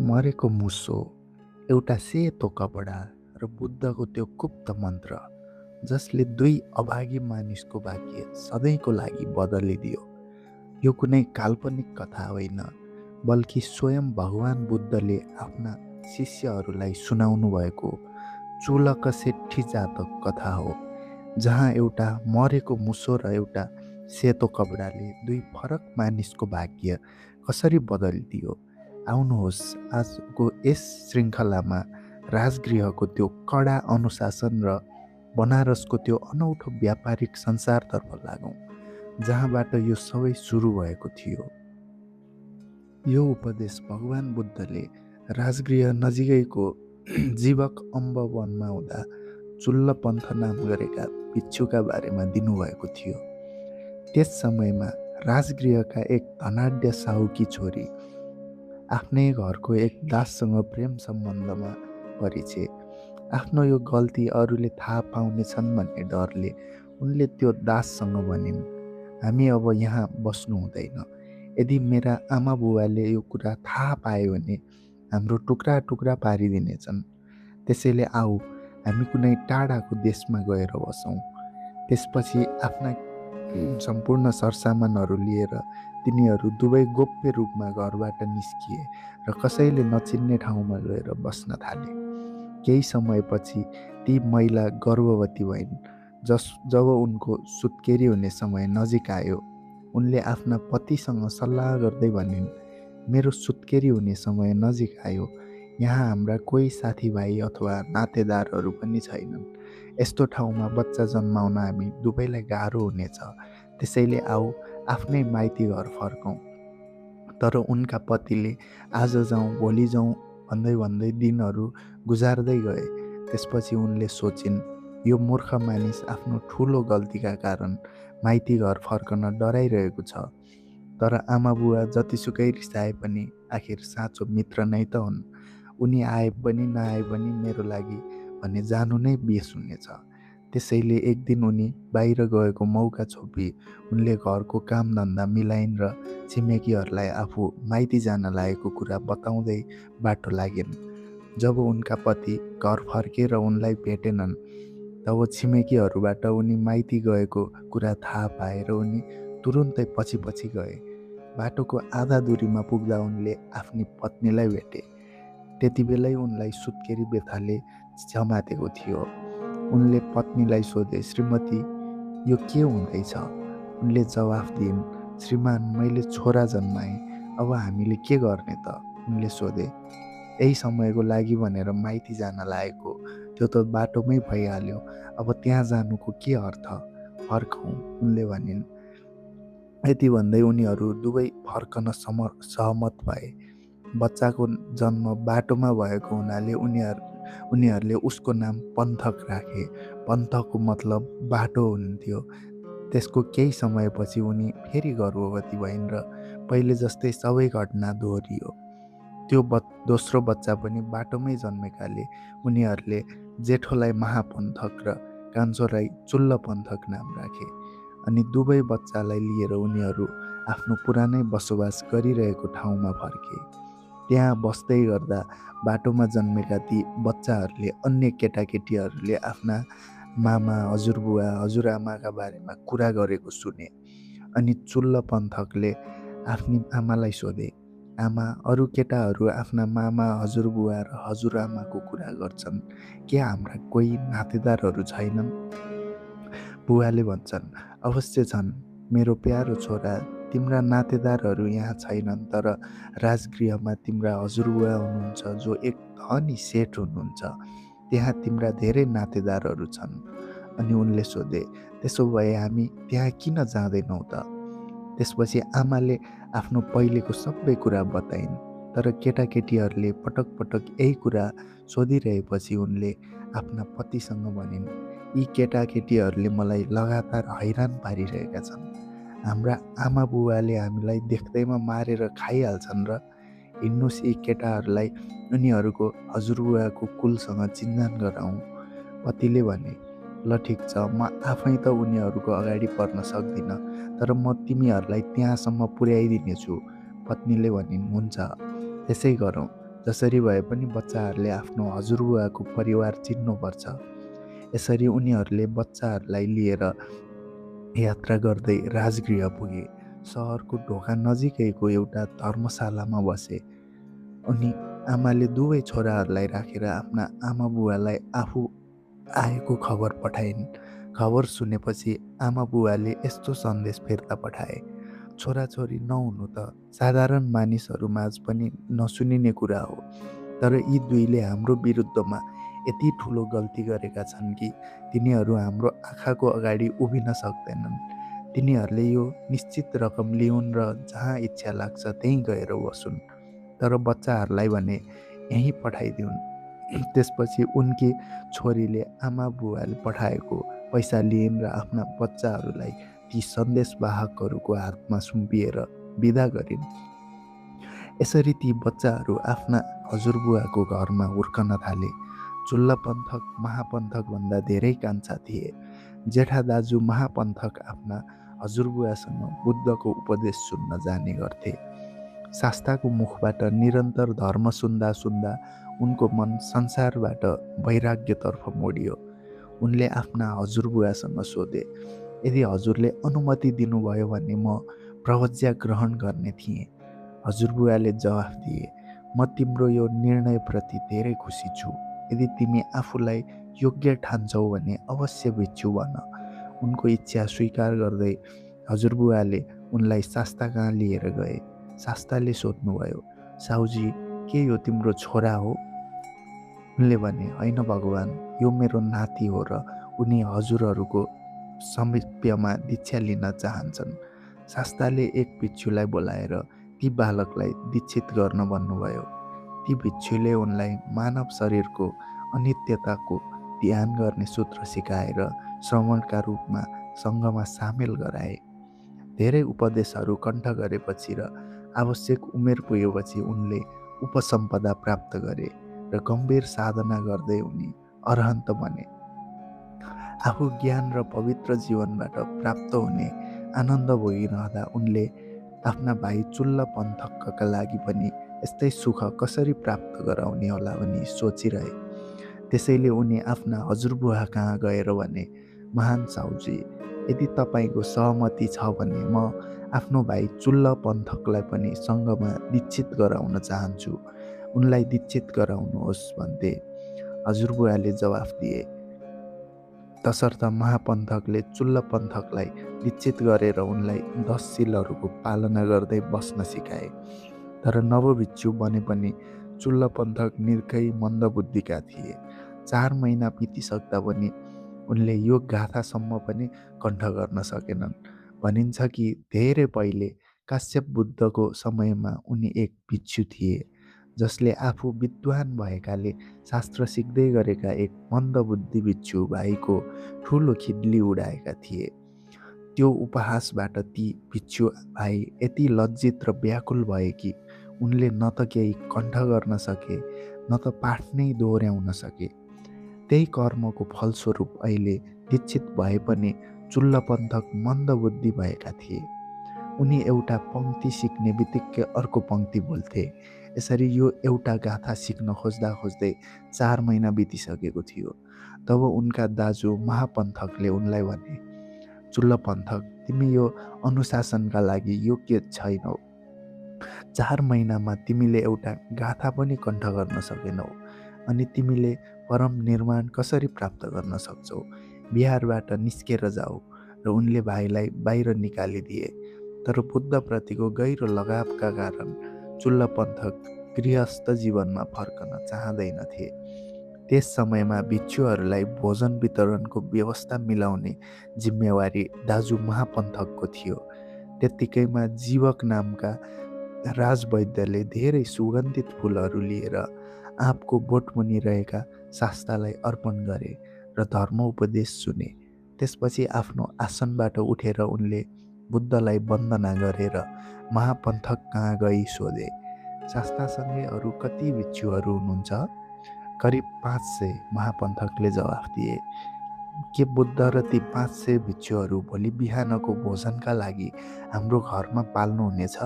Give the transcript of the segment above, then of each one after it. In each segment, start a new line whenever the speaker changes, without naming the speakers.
मरेको मुसो, एउटा सेतो कपडा र बुद्धको त्यो गुप्त मन्त्र जसले दुई अभागी मानिसको भाग्य सधैँको लागि बदलिदियो। यो कुनै काल्पनिक कथा होइन, बल्कि स्वयं भगवान बुद्धले आफ्ना शिष्यहरूलाई सुनाउनु भएको चुलक सेट्ठी जातक कथा हो, जहाँ एउटा मरेको मुसो र एउटा सेतो कपडाले दुई फरक मानिसको भाग्य कसरी बदलिदियो। आउनुहोस्, आजको यस श्रृङ्खलामा राजगृहको त्यो कडा अनुशासन र बनारसको त्यो अनौठो व्यापारिक संसारतर्फ लागौँ, जहाँबाट यो सबै सुरु भएको थियो। यो उपदेश भगवान बुद्धले राजगृह नजिकैको जीवक अम्ब वनमा हुँदा चुल्ल पन्थ नाम गरेका भिक्षुका बारेमा दिनुभएको थियो। त्यस समयमा राजगृहका एक धनाढ्य साहुकी छोरी आफ्नै घरको एक दाससँग प्रेम सम्बन्धमा परिछे। आफ्नो यो गल्ती अरूले थाहा पाउनेछन् भन्ने डरले उनले त्यो दाससँग भनिन्, हामी अब यहाँ बस्नु हुँदैन। यदि मेरा आमा बुवाले यो कुरा थाहा पायो भने हाम्रो टुक्रा टुक्रा पारिदिनेछन्। त्यसैले आऊ, हामी कुनै टाढाको देशमा गएर बसौँ। त्यसपछि आफ्ना सम्पूर्ण सरसामानहरू लिएर तिनीहरू दुवै गोप्य रूपमा घरबाट निस्किए र कसैले नचिन्ने ठाउँमा गएर बस्न थाले। केही समयपछि ती महिला गर्भवती भइन्। जब उनको सुत्केरी हुने समय नजिक आयो, उनले आफ्ना पतिसँग सल्लाह गर्दै भनिन्, मेरो सुत्केरी हुने समय नजिक आयो। यहाँ हाम्रा कोही साथीभाइ अथवा नातेदारहरू पनि छैनन्। यस्तो ठाउँमा बच्चा जन्माउन हामी दुवैलाई गाह्रो हुनेछ। त्यसैले आऊ, आफ्नै माइती घर फर्कौँ। तर उनका पतिले आज जाउँ भोलि जाउँ भन्दै भन्दै दिनहरू गुजार्दै गए। त्यसपछि उनले सोचिन्, यो मूर्ख मानिस आफ्नो ठुलो गल्तीका कारण माइती घर फर्कन डराइरहेको छ। तर आमा बुवा जतिसुकै रिसाए पनि आखिर साँचो मित्र नै त हुन्। उनी आए पनि नआए पनि मेरो लागि भने जानु नै बेस हुनेछ। त्यसैले एक दिन उनी बाहिर गएको मौका छोपी उनले घरको कामधन्दा मिलाइन् र छिमेकीहरूलाई आफू माइती जान लागेको कुरा बताउँदै बाटो लागिन्। जब उनका पति घर फर्केर उनलाई भेटेनन्, तब छिमेकीहरूबाट उनी माइती गएको कुरा थाहा पाएर उनी तुरुन्तै पछि पछि गए। बाटोको आधा दूरीमा पुग्दा उनले आफ्नी पत्नीलाई भेटे। त्यति बेलै उनलाई सुत्केरी व्यथाले समातेको थियो। उनले पत्नीलाई सोधे, श्रीमती, यो के हुँदैछ? उनले जवाफ दिइन्, श्रीमान, मैले छोरा जन्माएँ, अब हामीले के गर्ने त? उनले सोधे। यही समयको लागि भनेर माइती जान लागेको, त्यो त बाटोमै भइहाल्यो। अब त्यहाँ जानुको के अर्थ? फर्कौँ, उनले भनिन्। यति भन्दै उनीहरू दुवै फर्कन सहमत भए। बच्चाको जन्म बाटोमा भएको हुनाले उनीहरूले उसको नाम पन्थक राखे। पन्थकको मतलब बाटो हुन्थ्यो। त्यसको केही समयपछि उनी फेरि गर्भवती भइन् र पहिले जस्तै सबै घटना दोहोरियो। त्यो दोस्रो बच्चा पनि बाटोमै जन्मेकाले उनीहरूले जेठोलाई महापन्थक र कान्छोलाई चुल्ल पन्थक नाम राखे। अनि दुवै बच्चालाई लिएर उनीहरू आफ्नो पुरानै बसोबास गरिरहेको ठाउँमा फर्के। त्यहाँ बस्दै गर्दा बाटोमा जन्मेका ती बच्चाहरूले अन्य केटाकेटीहरूले आफ्ना मामा, हजुरबुवा, हजुरआमाका बारेमा कुरा गरेको सुने। अनि चुल्ल पन्थकले आफ्नी आमालाई सोधे, आमा, अरू केटाहरू आफ्ना मामा, हजुरबुवा र हजुरआमाको कुरा गर्छन्, के हाम्रा कोही नातेदारहरू छैनन्? बुवाले भन्छन्, अवश्य छन् मेरो प्यारो छोरा, तिम्रा नातेदारहरू यहाँ छैनन्, तर राजगृहमा तिम्रा हजुरबुवा हुनुहुन्छ जो एक धनी सेठ हुनुहुन्छ। त्यहाँ तिम्रा धेरै नातेदारहरू छन्। अनि उनले सोधे, त्यसो भए हामी त्यहाँ किन जाँदैनौँ त? त्यसपछि आमाले आफ्नो पहिलेको सबै कुरा बताइन्। तर केटाकेटीहरूले पटक पटक यही कुरा सोधिरहेपछि उनले आफ्ना पतिसँग भनिन्, यी केटाकेटीहरूले मलाई लगातार हैरान पारिरहेका छन्। हाम्रा आमा बुवाले हामीलाई देख्दैमा मारेर खाइहाल्छन् र हिँड्नुहोस् यी केटाहरूलाई उनीहरूको हजुरबुवाको कुलसँग चिन्जान गराउँ। पतिले भने, ल ठिक छ, म आफै त उनीहरूको अगाडि पर्न सक्दिनँ, तर म तिमीहरूलाई त्यहाँसम्म पुर्याइदिनेछु। पत्नीले भनिन्, हुन्छ, त्यसै गरौँ। जसरी भए पनि बच्चाहरूले आफ्नो हजुरबुवाको परिवार चिन्नुपर्छ। यसरी उनीहरूले बच्चाहरूलाई लिएर यात्रा गर्दै राजगृह पुगे। सहरको ढोका नजिकैको एउटा धर्मशालामा बसे। अनि आमाले दुवै छोराहरूलाई राखेर आफ्ना आमा बुवालाई आफू आएको खबर पठाइन्। खबर सुनेपछि आमा बुवाले यस्तो सन्देश फिर्ता पठाए, छोराछोरी नहुनु त साधारण मानिसहरूमाझ पनि नसुनिने कुरा हो, तर यी दुईले हाम्रो विरुद्धमा यति ठुलो गल्ती गरेका छन् कि तिनीहरू हाम्रो आँखाको अगाडि उभिन सक्दैनन्। तिनीहरूले यो निश्चित रकम लिउन् र जहाँ इच्छा लाग्छ त्यहीँ गएर बसुन्, तर बच्चाहरूलाई भने यहीँ पठाइदिउन्। त्यसपछि उनकी छोरीले आमा बुवाले पठाएको पैसा लिइन् र आफ्ना बच्चाहरूलाई ती सन्देशवाहकहरूको हातमा सुम्पिएर बिदा गरिन्। यसरी ती बच्चाहरू आफ्ना हजुरबुवाको घरमा हुर्कन थाले। चुल्ला पन्थक महापन्थकभन्दा धेरै कान्छा थिए। जेठा दाजु महापन्थक आफ्ना हजुरबुवासँग बुद्धको उपदेश सुन्न जाने गर्थे। शास्ताको मुखबाट निरन्तर धर्म सुन्दा सुन्दा उनको मन संसारबाट वैराग्यतर्फ मोडियो। उनले आफ्ना हजुरबुवासँग सोधे, यदि हजुरले अनुमति दिनुभयो भने म प्रवज्या ग्रहण गर्ने थिएँ। हजुरबुवाले जवाफ दिए, म तिम्रो यो निर्णयप्रति धेरै खुसी छु। यदि तिमी आफूलाई योग्य ठान्छौ भने अवश्य भिक्षु बन। उनको इच्छा स्वीकार गर्दै हजुरबुवाले उनलाई शास्ता कहाँ लिएर गए। शास्ताले सोध्नुभयो, साउजी, के यो तिम्रो छोरा हो? उनले भने, होइन भगवान, यो मेरो नाति हो र उनी हजुरहरूको समीप्यमा दीक्षा लिन चाहन्छन्। शास्ताले एक भिक्षुलाई बोलाएर ती बालकलाई दीक्षित गर्न भन्नुभयो। ती भिक्षुले उनलाई मानव शरीरको अनित्यताको ध्यान गर्ने सूत्र सिकाएर श्रवणका रूपमा सङ्घमा सामेल गराए। धेरै उपदेशहरू कण्ठ गरेपछि र आवश्यक उमेर पुगेपछि उनले उपसम्पदा प्राप्त गरे र गम्भीर साधना गर्दै उनी अरहन्त बने। आफू ज्ञान र पवित्र जीवनबाट प्राप्त हुने आनन्द भोगिरहँदा उनले आफ्ना भाइ चुल्ल पन्थकका लागि पनि यस्तै सुख कसरी प्राप्त गराउने होला भनी सोचिरहे। त्यसैले उनी आफ्ना हजुरबुवा कहाँ गएर भने, महान साउजी, यदि तपाईँको सहमति छ भने म आफ्नो भाइ चुल्ल पन्थकलाई पनि सङ्घमा दीक्षित गराउन चाहन्छु। उनलाई दीक्षित गराउनुहोस् भन्थे। हजुरबुवाले जवाफ दिए। तसर्थ महापन्थकले चुल्ल पन्थकलाई दीक्षित गरेर उनलाई 10 शीलहरूको पालना गर्दै बस्न सिकाए। तर नवभिक्षु बने पनि चुल्ल पन्थक निकै मन्दबुद्धिका थिए। 4 महिना बितिसक्दा पनि उनले यो गाथासम्म पनि कण्ठ गर्न सकेनन्। भनिन्छ कि धेरै पहिले काश्यप बुद्धको समयमा उनी एक भिक्षु थिए, जसले आफू विद्वान भएकाले शास्त्र सिक्दै गरेका एक मन्दबुद्धि भिक्षु भाइको ठुलो खिडली उडाएका थिए। त्यो उपहासबाट ती भिक्षु भाइ यति लज्जित र व्याकुल भए कि उनले न त केही कण्ठ गर्न सके, न त पाठ नै दोहोर्याउन सके। त्यही कर्मको फलस्वरूप अहिले दीक्षित भए पनि चुल्ल पन्थक मन्दबुद्धि भएका थिए। उनी एउटा पङ्क्ति सिक्ने बित्तिकै अर्को पङ्क्ति बोल्थे। यसरी यो एउटा गाथा सिक्न खोज्दा खोज्दै 4 महिना बितिसकेको थियो। तब उनका दाजु महापन्थकले उनलाई भने, चुल्ल पन्थक, तिमी यो अनुशासनका लागि योग्य छैनौ। 4 महिनामा तिमीले एउटा गाथा पनि कण्ठ गर्न सकेनौ, अनि तिमीले परम निर्माण कसरी प्राप्त गर्न सक्छौ? बिहारबाट निस्केर जाऊ। र उनले भाइलाई बाहिर निकालिदिए। तर बुद्धप्रतिको गहिरो लगावका कारण चुल्ल पन्थक गृहस्थ जीवनमा फर्कन चाहँदैनथे। त्यस समयमा भिक्षुहरूलाई भोजन वितरणको व्यवस्था मिलाउने जिम्मेवारी दाजु महापन्थकको थियो। त्यत्तिकैमा जीवक नामका राजवैद्यले धेरै सुगन्धित फुलहरू लिएर आँपको बोटमुनि रहेका शास्तालाई अर्पण गरे र धर्म उपदेश सुने। त्यसपछि आफ्नो आसनबाट उठेर उनले बुद्धलाई वन्दना गरेर महापन्थक कहाँ गई सोधे, शास्तासँगै अरू कति भिक्षुहरू हुनुहुन्छ? करिब 500, महापन्थकले जवाफ दिए। के बुद्ध र ती 500 भिक्षुहरू भोलि बिहानको भोजनका लागि हाम्रो घरमा पाल्नुहुनेछ?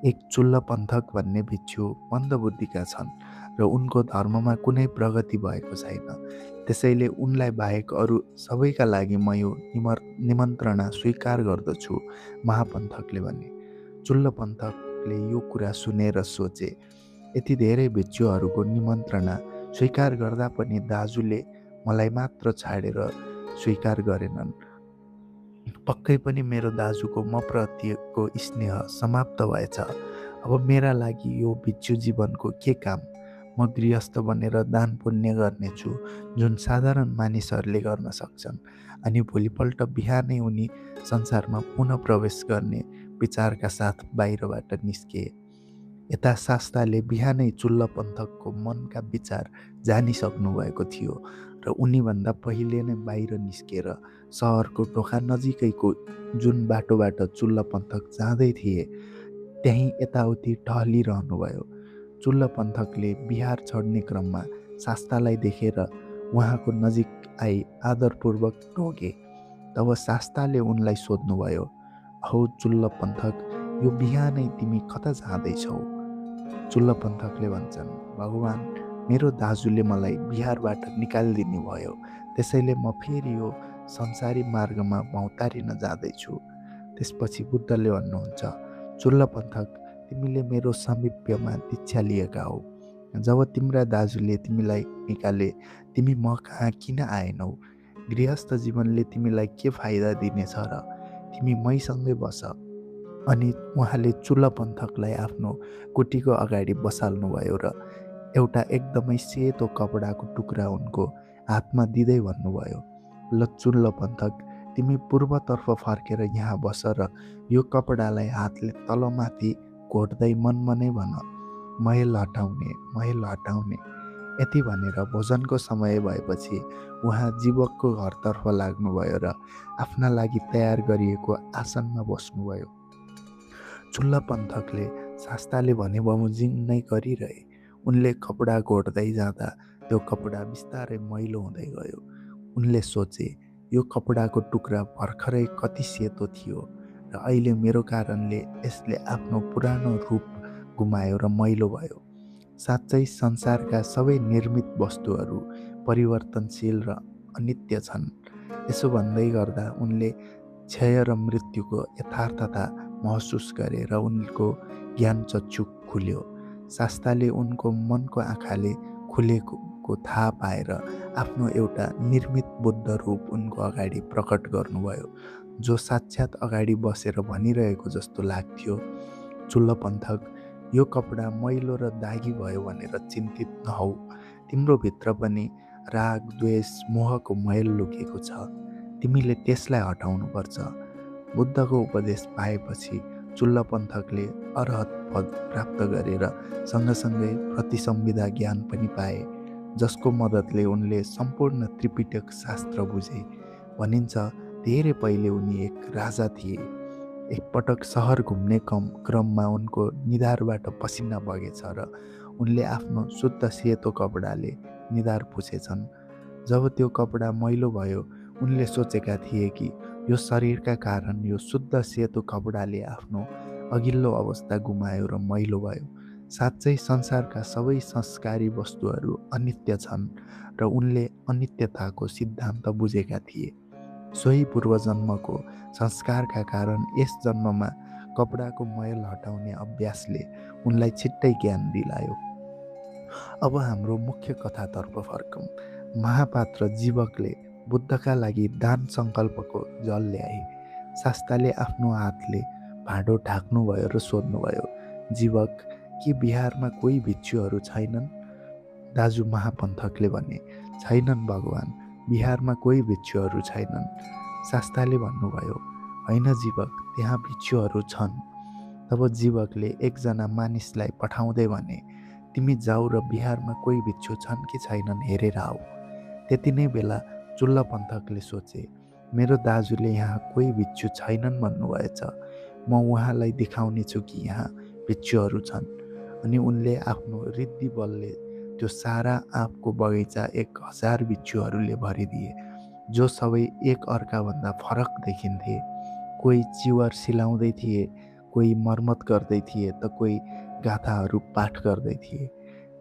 एक चुल्ल पन्थक भन्ने भिक्षु मन्दबुद्धिका छन् र उनको धर्ममा कुनै प्रगति भएको छैन। त्यसैले उनलाई बाहेक अरू सबैका लागि म यो निमन्त्रणा स्वीकार गर्दछु, महापन्थकले भने। चुल्ल पन्थकले यो कुरा सुनेर सोचे, यति धेरै भिक्षुहरूको निमन्त्रणा स्वीकार गर्दा पनि दाजुले मलाई मात्र छाडेर स्वीकार गरेनन्। पक्कै पनि मेरो दाजुको म प्रतिको स्नेह समाप्त भएछ। अब मेरा लागि यो भिक्षु जीवनको के काम? म गृहस्थ बनेर दान पुण्य गर्नेछु, जुन साधारण मानिसहरूले गर्न सक्छन्। अनि भोलिपल्ट बिहानै उनी संसारमा पुनः प्रवेश गर्ने विचारका साथ बाहिरबाट निस्के। यता शास्ताले बिहानै चुल्ल पन्थकको मनका विचार जानिसक्नु भएको थियो र उनीभन्दा पहिले नै बाहिर निस्केर सहरको ढोका नजिकैको जुन बाटोबाट चुल्ल पन्थक जाँदै थिए त्यहीँ यताउति टहलिरहनुभयो। चुल्ल पन्थकले बिहार चढ्ने क्रममा शास्तालाई देखेर उहाँको नजिक आई आदरपूर्वक टोके। तब शास्ताले उनलाई सोध्नुभयो, हौ चुल्ल पन्थक, यो बिहानै तिमी कता जाँदैछौ? चुल्ल पन्थकले भन्छन्, भगवान, मेरो दाजुले मलाई बिहारबाट निकालिदिनु भयो, त्यसैले म फेरि यो संसारी मार्गमा भौतारिन जाँदैछु। त्यसपछि बुद्धले भन्नुहुन्छ, चुल्ल पन्थक, तिमीले मेरो समीप्यमा दीक्षा लिएका हौ। जब तिम्रा दाजुले तिमीलाई निकाले तिमी म कहाँ किन आएनौ? गृहस्थ जीवनले तिमीलाई के फाइदा दिनेछ र? तिमी मैसँगै बस। अनि उहाँले चुल्ल पन्थकलाई आफ्नो कुटीको अगाडि बसाल्नुभयो र एउटा एकदमै सेतो कपडाको टुक्रा उनको हातमा दिँदै भन्नुभयो, ल चुल्ल पन्थक, तिमी पूर्वतर्फ फर्केर यहाँ बस र यो कपडालाई हातले तलमाथि घोट्दै मनमनै भन, मैल हटाउने, मैल हटाउने। यति भनेर भोजनको समय भएपछि उहाँ जीवकको घरतर्फ लाग्नुभयो र आफ्ना लागि तयार गरिएको आसनमा बस्नुभयो। चुल्ल पन्थकले शास्ताले भने बमोजिम नै गरिरहे। उनले कपडा घोट्दै जाँदा त्यो कपडा बिस्तारै मैलो हुँदै गयो। उनले सोचे, यो कपडाको टुक्रा भर्खरै कति सेतो थियो र अहिले मेरो कारणले यसले आफ्नो पुरानो रूप गुमायो र मैलो भयो। साँच्चै संसारका सबै निर्मित वस्तुहरू परिवर्तनशील र अनित्य छन्। यसो भन्दै गर्दा उनले क्षय र मृत्युको यथार्थता महसुस गरे र उनको ज्ञान चक्षु खुल्यो। शास्ताले उनको मनको आँखाले खुलेको थाहा पाएर आफ्नो एउटा निर्मित बुद्ध रूप उनको अगाडि प्रकट गर्नुभयो, जो साक्षात् अगाडि बसेर भनिरहेको जस्तो लाग्थ्यो, चुल्ल पन्थक, यो कपडा मैलो र दागी भयो भनेर चिन्तित नहौ। तिम्रो भित्र पनि राग, द्वेष, मोहको मैल लुकेको छ। तिमीले त्यसलाई हटाउनुपर्छ। बुद्धको उपदेश पाएपछि चुल्ल पन्थकले अरहत पद प्राप्त गरेर सँगसँगै प्रतिसंविदा ज्ञान पनि पाए, जसको मद्दतले उनले सम्पूर्ण त्रिपिटक शास्त्र बुझे। भनिन्छ, धेरै पहिले उनी एक राजा थिए। एकपटक सहर घुम्ने क्रममा उनको निधारबाट पसिना बगेछ र उनले आफ्नो शुद्ध सेतो कपडाले निधार पुछेछन्। जब त्यो कपडा मैलो भयो, उनले सोचेका थिए कि यो शरीरका कारण यो शुद्ध सेतो कपडाले आफ्नो अघिल्लो अवस्था गुमायो र मैलो भयो। साँच्चै संसारका सबै संस्कारी वस्तुहरू अनित्य छन् र उनले अनित्यताको सिद्धान्त बुझेका थिए। सोही पूर्वजन्मको संस्कारका कारण यस जन्ममा कपडाको मैल हटाउने अभ्यासले उनलाई छिट्टै ज्ञान दिलायो। अब हाम्रो मुख्य कथातर्फ फर्कौँ। महापात्र जीवकले बुद्धका लागि दान सङ्कल्पको जल ल्याए। शास्ताले आफ्नो हातले भाँडो ढाक्नुभयो र सोध्नुभयो, जीवक, के बिहारमा कोही भिक्षुहरू छैनन्? दाजु महापन्थकले भने, छैनन् भगवान, बिहारमा कोही भिक्षुहरू छैनन्। शास्ताले भन्नुभयो, होइन जीवक, त्यहाँ भिक्षुहरू छन्। तब जीवकले एकजना मानिसलाई पठाउँदै भने, तिमी जाऊ र बिहारमा कोही भिक्षु छन् कि छैनन् हेरेर आऊ। त्यति नै बेला चुल्ल पन्थकले सोचे, मेरो दाजुले यहाँ कोही भिक्षु छैनन् भन्नुभएछ, म उहाँलाई देखाउने छु कि यहाँ भिक्षुहरू छन्। अनि उनले आफ्नो रिद्धि बलले त्यो सारा आँपको बगैँचा 1000 भिक्षुहरूले भरिदिए, जो सबै एक अर्काभन्दा फरक देखिन्थे। कोही चिवर सिलाउँदै थिए, कोही मर्मत गर्दै थिए त कोही गाथाहरू पाठ गर्दै थिए।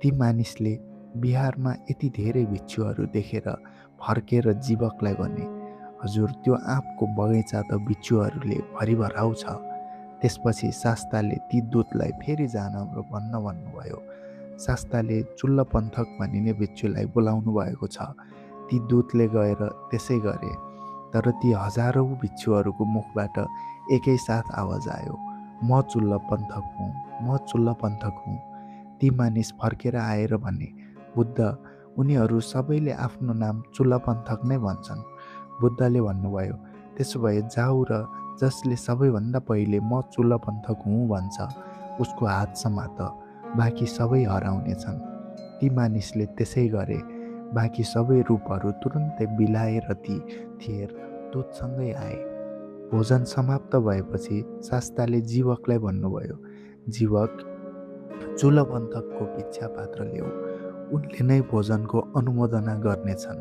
ती मानिसले बिहारमा यति धेरै भिक्षुहरू देखेर फर्केर जीवकलाई भने, हजुर त्यो आँपको बगैँचा त भिक्षुहरूले भरिभराउ छ। त्यसपछि शास्ताले ती दूतलाई फेरि जान भन्नुभयो। शास्ताले चुल्ल पन्थक भनिने भिक्षुलाई बोलाउनु भएको छ। ती दूतले गएर त्यसै गरे। तर ती हजारौँ भिक्षुहरूको मुखबाट एकैसाथ आवाज आयो, म चुल्ल पन्थक हुँ, म चुल्ल पन्थक हुँ। ती मानिस फर्केर आएर भने, बुद्ध, उनीहरू सबैले आफ्नो नाम चुल्ल पन्थक नै भन्छन्। बुद्धले भन्नुभयो, त्यसो भए जाऊ र जसले सबैभन्दा पहिले म चुल्ल पन्थक हुँ भन्छ उसको हात समात, बाँकी सबै हराउनेछन्। ती मानिसले त्यसै गरे। बाँकी सबै रूपहरू तुरुन्तै बिलाएर ती थिएर दूतसँगै आए। भोजन समाप्त भएपछि शास्ताले जीवकलाई भन्नुभयो, जीवक, चुल्ल पन्थकको भिक्षा पात्र ल्याऊ, उनले नै भोजनको अनुमोदना गर्नेछन्।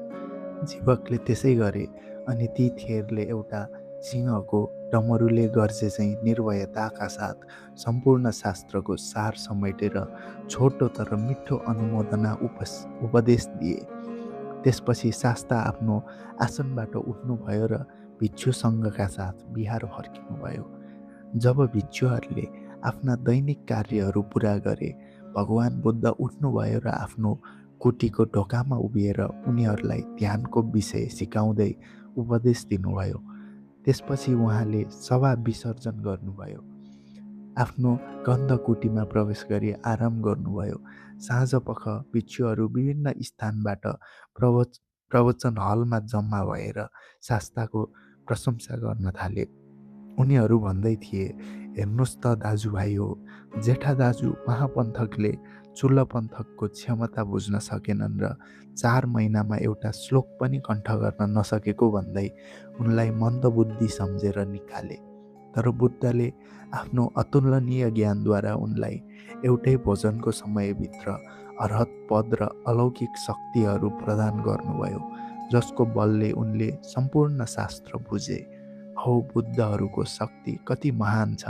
जीवकले त्यसै गरे अनि ती थेरले एउटा सिंहको डमरुले गर्जे चाहिँ निर्भयताका साथ सम्पूर्ण शास्त्रको सार समेटेर छोटो तर मिठो अनुमोदना उपदेश दिए। त्यसपछि शास्ता आफ्नो आसनबाट उठ्नुभयो र भिक्षुसँगका साथ बिहार फर्किनुभयो। जब भिक्षुहरूले आफ्ना दैनिक कार्यहरू पुरा गरे, भगवान बुद्ध उठ्नुभयो र आफ्नो कुटीको ढोकामा उभिएर उनीहरूलाई ध्यानको विषय सिकाउँदै उपदेश दिनुभयो। त्यसपछि उहाँले सभा विसर्जन गर्नुभयो। आफ्नो गन्ध कुटीमा प्रवेश गरी आराम गर्नुभयो। साँझपख भिक्षुहरू विभिन्न स्थानबाट प्रवचन हलमा जम्मा भएर शास्ताको प्रशंसा गर्न थाले। उनीहरू भन्दै थिए, हेर्नुहोस् त दाजुभाइ हो, जेठा दाजु महापन्थकले चुल्ल पन्थकको क्षमता बुझ्न सकेनन् र 4 महिनामा एउटा श्लोक पनि कण्ठ गर्न नसकेको भन्दै उनलाई मन्दबुद्धि सम्झेर निकाले। तर बुद्धले आफ्नो अतुलनीय ज्ञानद्वारा उनलाई एउटै भोजनको समयभित्र अर्हत पद र अलौकिक शक्तिहरू प्रदान गर्नुभयो, जसको बलले उनले सम्पूर्ण शास्त्र बुझे। हौ बुद्धहरूको शक्ति कति महान छ।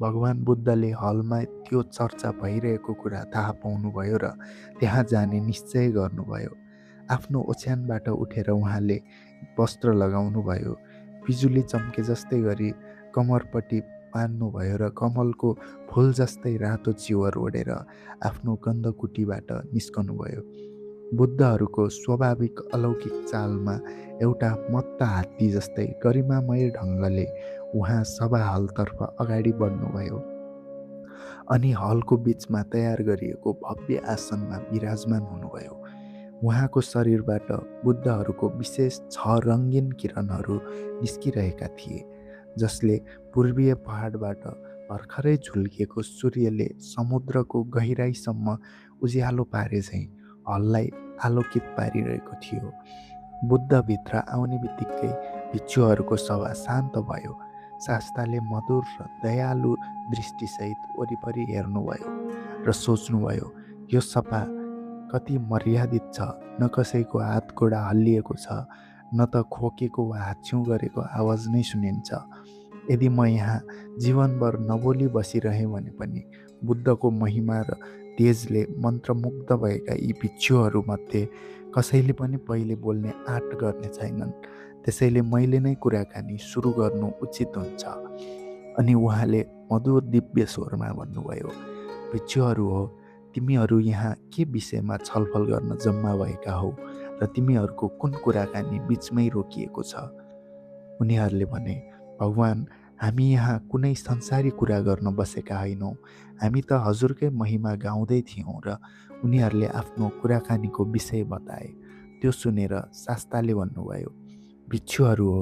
भगवान बुद्धले हलमा त्यो चर्चा भइरहेको कुरा थाहा पाउनुभयो र त्यहाँ जाने निश्चय गर्नुभयो। आफ्नो ओछ्यानबाट उठेर उहाँले वस्त्र लगाउनुभयो, बिजुली चम्के जस्तै गरी कमरपट्टि बान्नुभयो र कमलको फुल जस्तै रातो चिवर ओढेर आफ्नो गन्धकुटीबाट निस्कनुभयो। बुद्धहरूको स्वाभाविक अलौकिक चालमा एउटा मत्त हात्ती जस्तै गरिमामय ढङ्गले उहाँ सभा हलतर्फ अगाडि बढ्नुभयो अनि हलको बीचमा तयार गरिएको भव्य आसनमा विराजमान हुनुभयो। उहाँको शरीरबाट बुद्धहरूको विशेष 6 रङ्गीन किरणहरू निस्किरहेका थिए, जसले पूर्वीय पहाडबाट भर्खरै झुल्किएको सूर्यले समुद्रको गहिराइसम्म उज्यालो पारे झैँ हललाई आलोकित पारिरहेको थियो। बुद्धभित्र आउने बित्तिकै भिक्षुहरूको सभा शान्त भयो। शास्ताले मधुर र दयालु दृष्टिसहित वरिपरि हेर्नुभयो र सोच्नुभयो, यो सभा कति मर्यादित छ। न कसैको हात गोडा हल्लिएको छ, न त खोकेको वा हाच्छिउँ गरेको आवाज नै सुनिन्छ। यदि म यहाँ जीवनभर नबोली बसिरहेँ भने पनि बुद्धको महिमा र तेजले मन्त्रमुग्ध भएका यी भिक्षुहरूमध्ये कसैले पनि पहिले बोल्ने आँट गर्ने छैनन्। त्यसैले मैले नै कुराकानी सुरु गर्नु उचित हुन्छ। अनि उहाँले मधुर दिव्य स्वरमा भन्नुभयो, भिक्षुहरू हो, तिमीहरू यहाँ के विषयमा छलफल गर्न जम्मा भएका हौ र तिमीहरूको कुन कुराकानी बिचमै रोकिएको छ? उनीहरूले भने, भगवान, हामी यहाँ कुनै संसारी कुरा गर्न बसेका होइनौँ। हामी त हजुरकै महिमा गाउँदै थियौँ र उनीहरूले आफ्नो कुराकानीको विषय बताए। त्यो सुनेर शास्ताले भन्नुभयो, भिक्षुहरू हो,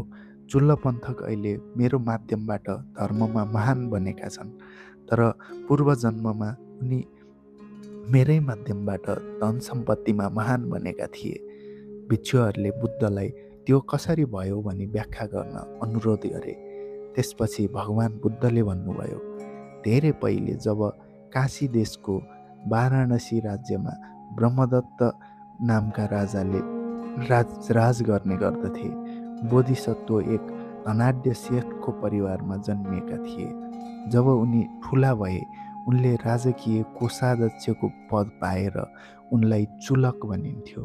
चुल्ल पन्थक अहिले मेरो माध्यमबाट धर्ममा महान बनेका छन्, तर पूर्व जन्ममा उनी मेरै माध्यमबाट धन सम्पत्तिमा महान बनेका थिए। भिक्षुहरूले बुद्धलाई त्यो कसरी भयो भनी व्याख्या गर्न अनुरोध गरे। त्यसपछि भगवान बुद्धले भन्नुभयो, धेरै पहिले जब काशी देशको वाराणसी राज्यमा ब्रह्मदत्त नामका राजाले राज गर्ने गर्दथे। बोधिसत्व एक धनाढ्य सेठको परिवारमा जन्मिएका थिए। जब उनी ठुला भए उनले राजकीय कोषाध्यक्षको पद पाएर उनलाई चुलक भनिन्थ्यो।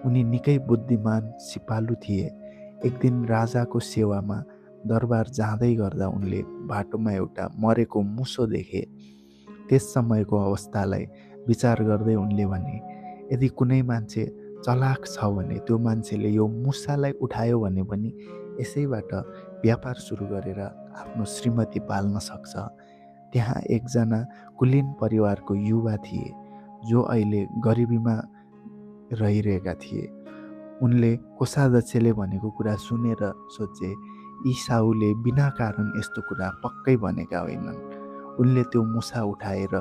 उनी निकै बुद्धिमान सिपालु थिए। एक दिन राजाको सेवामा दरबार जाँदै गर्दा उनले बाटोमा एउटा मरेको मुसो देखे। त्यस समयको अवस्थालाई विचार गर्दै उनले भने, यदि कुनै मान्छे चलाक छ भने त्यो मान्छेले यो मुसालाई उठायो भने पनि यसैबाट व्यापार सुरु गरेर आफ्नो श्रीमती पाल्न सक्छ। त्यहाँ एकजना कुलीन परिवारको युवा थिए जो अहिले गरिबीमा रहिरहेका थिए। उनले कोषाध्यक्षले भनेको कुरा सुनेर सोचे, यी साहुले बिना कारण यस्तो कुरा पक्कै भनेका होइनन्। उनले त्यो मुसा उठाएर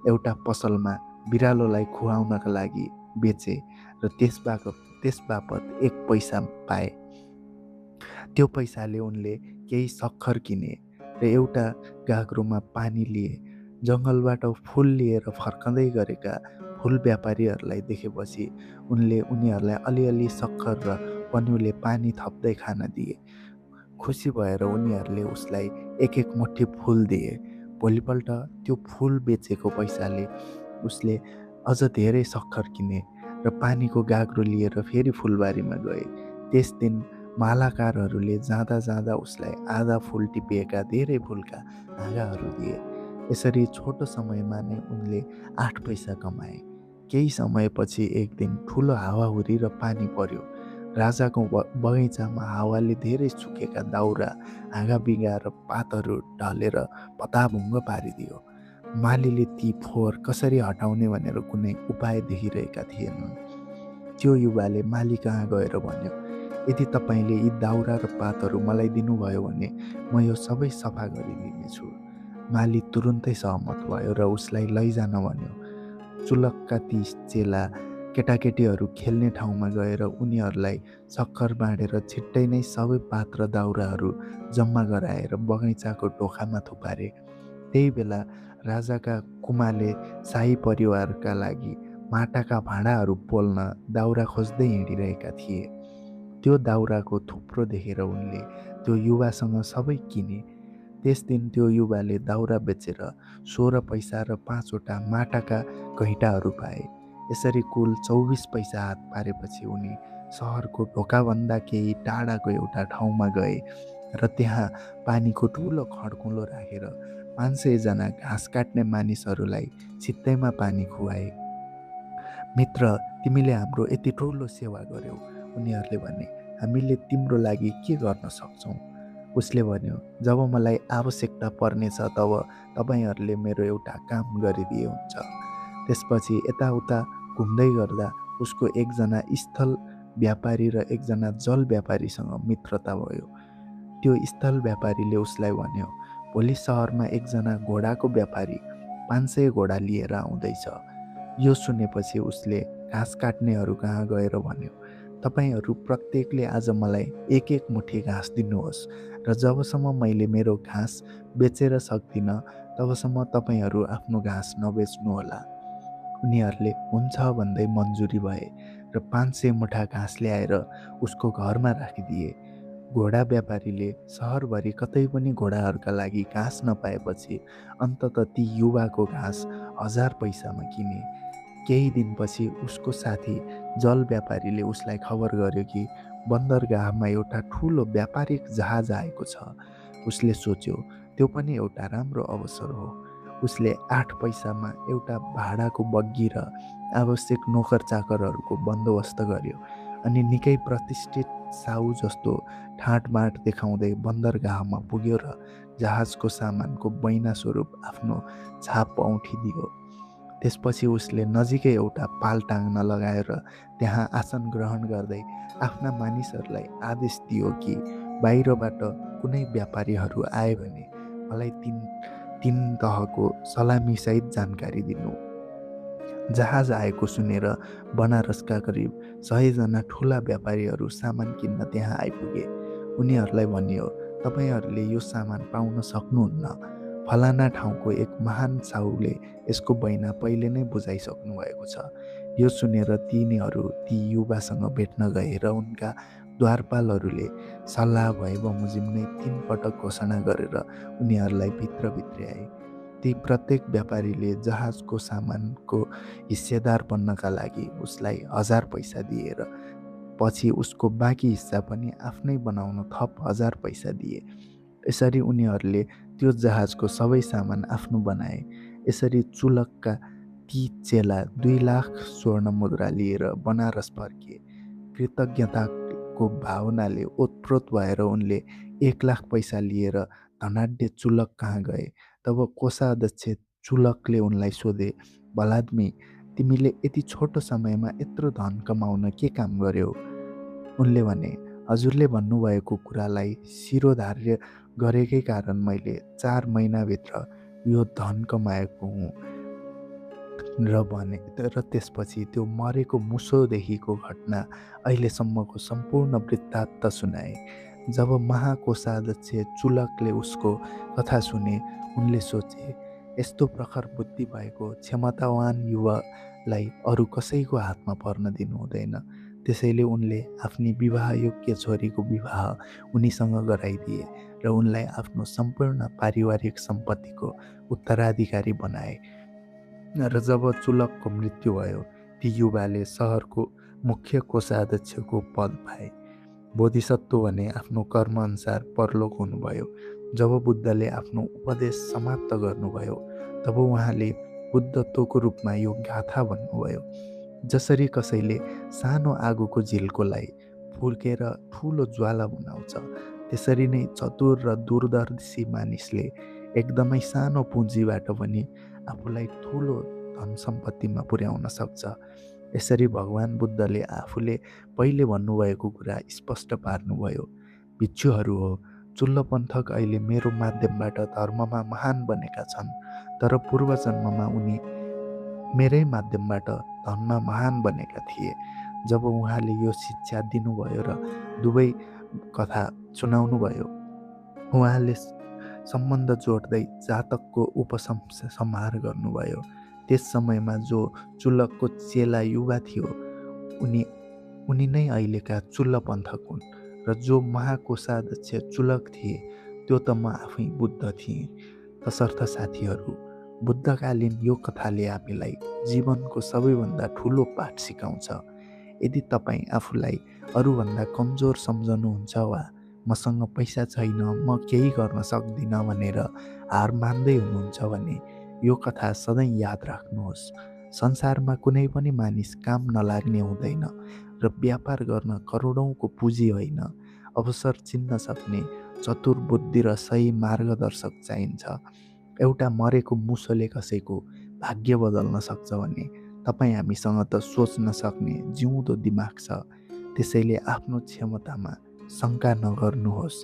एउटा पसलमा बिरालोलाई खुवाउनका लागि बेचे र त्यसबापत 1 पैसा पाए। त्यो पैसाले उनले केही सक्खर किने र एउटा गाग्रोमा पानी लिए। जङ्गलबाट फुल लिएर फर्कँदै गरेका फुल व्यापारीहरूलाई देखेपछि उनले उनीहरूलाई अलिअलि सक्खर र पन्युले पानी थप्दै खान दिए। खुसी भएर उनीहरूले उसलाई एक मुठी फुल दिए। भोलिपल्ट त्यो फुल बेचेको पैसाले उसले अझ धेरै सक्खर किने र पानीको गाग्रो लिएर फेरि फुलबारीमा गए। त्यस दिन मालाकारहरूले जाँदा जाँदा उसलाई आधा फुल टिपिएका धेरै फुलका हाँगाहरू दिए। यसरी छोटो समयमा नै उनले 8 पैसा कमाए। केही समयपछि एक दिन ठुलो हावाहुरी र पानी पर्यो। राजाको बगैँचामा हावाले धेरै सुकेका दाउरा, हाँगाबिगा र पातहरू ढलेर पताभुङ्ग पारिदियो। मालीले ती फोहोर कसरी हटाउने भनेर कुनै उपाय देखिरहेका थिएनन्। त्यो युवाले माली कहाँ गएर भन्यो, यदि तपाईँले यी दाउरा र पातहरू मलाई दिनुभयो भने म यो सबै सफा गरिदिनेछु। माली तुरुन्तै सहमत भयो र उसलाई लैजान भन्यो। चुलकका ती चेला केटाकेटीहरू खेल्ने ठाउँमा गएर उनीहरूलाई सक्खर बाँडेर छिट्टै नै सबै पात र दाउराहरू जम्मा गराएर बगैँचाको ढोकामा थुपारे। त्यही बेला राजाका कुमाले शाही परिवारका लागि माटाका भाँडाहरू पोल्न दाउरा खोज्दै हिँडिरहेका थिए। त्यो दाउराको थुप्रो देखेर उनले त्यो युवासँग सबै किने। त्यस दिन त्यो युवाले दाउरा बेचेर 16 पैसा र 5वटा माटाका घैँटाहरू पाए। यसरी कुल 24 पैसा हात पारेपछि उनी सहरको ढोकाभन्दा केही टाढाको एउटा ठाउँमा गए र त्यहाँ पानीको ठुलो खड्कुलो राखेर 500 जना घाँस काट्ने मानिसहरूलाई सित्तैमा पानी खुवाए। मित्र, तिमीले हाम्रो यति ठुलो सेवा गर्यौ। उनीहरूले भने, हामीले तिम्रो लागि के गर्न सक्छौँ? उसले भन्यो, जब मलाई आवश्यकता पर्नेछ तब तपाईँहरूले मेरो एउटा काम गरिदिए हुन्छ। त्यसपछि यताउता घुम्दै गर्दा उसको एकजना स्थल व्यापारी र एकजना जल व्यापारीसँग मित्रता भयो। त्यो स्थल व्यापारीले उसलाई भन्यो, भोलि सहरमा एकजना घोडाको व्यापारी 500 घोडा लिएर आउँदैछ। यो सुनेपछि उसले घाँस काट्नेहरू कहाँ गएर भन्यो, तपाईँहरू प्रत्येकले आज मलाई एक मुठी घाँस दिनुहोस् र जबसम्म मैले मेरो घाँस बेचेर सक्दिनँ तबसम्म तपाईँहरू आफ्नो घाँस नबेच्नुहोला। उनीहरूले हुन्छ भन्दै मन्जुरी भए र 500 मुठा घाँस ल्याएर उसको घरमा राखिदिए। घोडा व्यापारीले सहरभरि कतै पनि घोडाहरूका लागि घाँस नपाएपछि अन्ततः ती युवाको घाँस 1000 पैसामा किने। केही दिनपछि उसको साथी जल व्यापारीले उसलाई खबर गर्यो कि बन्दरगाहमा एउटा ठुलो व्यापारिक जहाज आएको छ। उसले सोच्यो, त्यो पनि एउटा राम्रो अवसर हो। उसले 8 पैसामा एउटा भाडाको बग्गी र आवश्यक नोकर चाकरहरूको बन्दोबस्त गर्यो अनि निकै प्रतिष्ठित साहु जस्तो ठाँटबाट देखाउँदै बन्दरगाहमा पुग्यो र जहाजको सामानको बैना स्वरूप आफ्नो छाप औँठिदियो। त्यसपछि उसले नजिकै एउटा पाल टाङ्न लगाएर त्यहाँ आसन ग्रहण गर्दै आफ्ना मानिसहरूलाई आदेश दियो कि बाहिरबाट कुनै व्यापारीहरू आए भने मलाई तीन तहको सलामीसहित जानकारी दिनु। जहाज आएको सुनेर बनारसका करिब 100 जना ठुला व्यापारीहरू सामान किन्न त्यहाँ आइपुगे। उनीहरूलाई भनियो, तपाईँहरूले यो सामान पाउन सक्नुहुन्न। फलाना ठाउँको एक महान साहुले यसको बैना पहिले नै बुझाइसक्नु भएको छ। यो सुनेर तिनीहरू ती युवासँग भेट्न गए र उनका द्वारपालहरूले सल्लाह भए बमोजिम नै 3 पटक घोषणा गरेर उनीहरूलाई भित्र भित्र्याए। ती प्रत्येक व्यापारीले जहाजको सामानको हिस्सेदार बन्नका लागि उसलाई 1000 पैसा दिएर पछि उसको बाँकी हिस्सा पनि आफ्नै बनाउन थप 1000 पैसा दिए। यसरी उनीहरूले त्यो जहाजको सबै सामान आफ्नो बनाए। यसरी चुलकका ती चेला 2 लाख स्वर्ण मुद्रा लिएर बनारस फर्किए। कृतज्ञताको भावनाले ओतप्रोत भएर उनले 1 लाख पैसा लिएर धनाढ्य चुलक कहाँ गए। तब कोषाध्यक्ष चुलकले उनलाई सोधे, भलाद्मी, तिमीले यति छोटो समयमा यत्रो धन कमाउन के काम गर्यौ? उनले भने, हजुरले भन्नुभएको कुरालाई शिरोधार्य गरेकै कारण मैले 4 महिनाभित्र यो धन कमाएको हुँ र त्यसपछि त्यो मरेको मुसोदेखिको घटना अहिलेसम्मको सम्पूर्ण वृत्तान्त सुनाए। जब महाकोषाध्यक्ष चुलकले उसको कथा सुने, उनले सोचे, यस्तो प्रखर बुद्धि भएको क्षमतावान युवालाई अरू कसैको हातमा पर्न दिनु हुँदैन। त्यसैले उनले आफ्नी विवाहयोग्य छोरीको विवाह उनीसँग गराइदिए र उनलाई आफ्नो सम्पूर्ण पारिवारिक सम्पत्तिको उत्तराधिकारी बनाए। र जब चुलकको मृत्यु भयो, ती युवाले सहरको मुख्य कोषाध्यक्षको पद पाए। बोधिसत्व भने आफ्नो कर्मअनुसार परलोक हुनुभयो। जब बुद्धले आफ्नो उपदेश समाप्त गर्नुभयो, तब उहाँले बुद्धत्वको रूपमा यो गाथा भन्नुभयो, जसरी कसैले सानो आगोको झिल्कोलाई फुर्केर ठुलो ज्वाला बनाउँछ, त्यसरी नै चतुर र दूरदर्शी मानिसले एकदमै सानो पुँजीबाट पनि आफूलाई ठुलो धन सम्पत्तिमा पुर्याउन सक्छ। यसरी भगवान बुद्धले आफूले पहिले भन्नुभएको कुरा स्पष्ट पार्नुभयो। भिक्षुहरू हो, चुल्ल पन्थक अहिले मेरो माध्यमबाट धर्ममा महान बनेका छन्, तर पूर्वजन्ममा उनी मेरै माध्यमबाट धनमा महान बनेका थिए। जब उहाँले यो शिक्षा दिनुभयो र दुवै कथा सुनाउनुभयो, उहाँले सम्बन्ध जोड्दै जातकको उपसंहार गर्नुभयो। त्यस समयमा जो चुलकको चेला युवा थियो, उनी नै अहिलेका चुल्ल पन्थक हुन्, र जो महाकोषाध्यक्ष चुलक थिए, त्यो त म आफै बुद्ध थिएँ। तसर्थ साथीहरू, बुद्धकालीन यो कथाले हामीलाई जीवनको सबैभन्दा ठुलो पाठ सिकाउँछ। यदि तपाईँ आफूलाई अरूभन्दा कमजोर सम्झनुहुन्छ वा मसँग पैसा छैन, म केही गर्न सक्दिनँ भनेर हार मान्दै हुनुहुन्छ भने यो कथा सधैँ याद राख्नुहोस्। संसारमा कुनै पनि मानिस काम नलाग्ने हुँदैन र व्यापार गर्न करोडौँको पुँजी होइन, अवसर चिन्न सक्ने चतुर बुद्धि र सही मार्गदर्शक चाहिन्छ। एउटा मरेको मुसोले कसैको भाग्य बदल्न सक्छ भने तपाईँ हामीसँग त सोच्न सक्ने जिउँदो दिमाग छ। त्यसैले आफ्नो क्षमतामा शङ्का नगर्नुहोस्,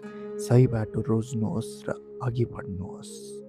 सही बाटो रोज्नुहोस् र अघि बढ्नुहोस्।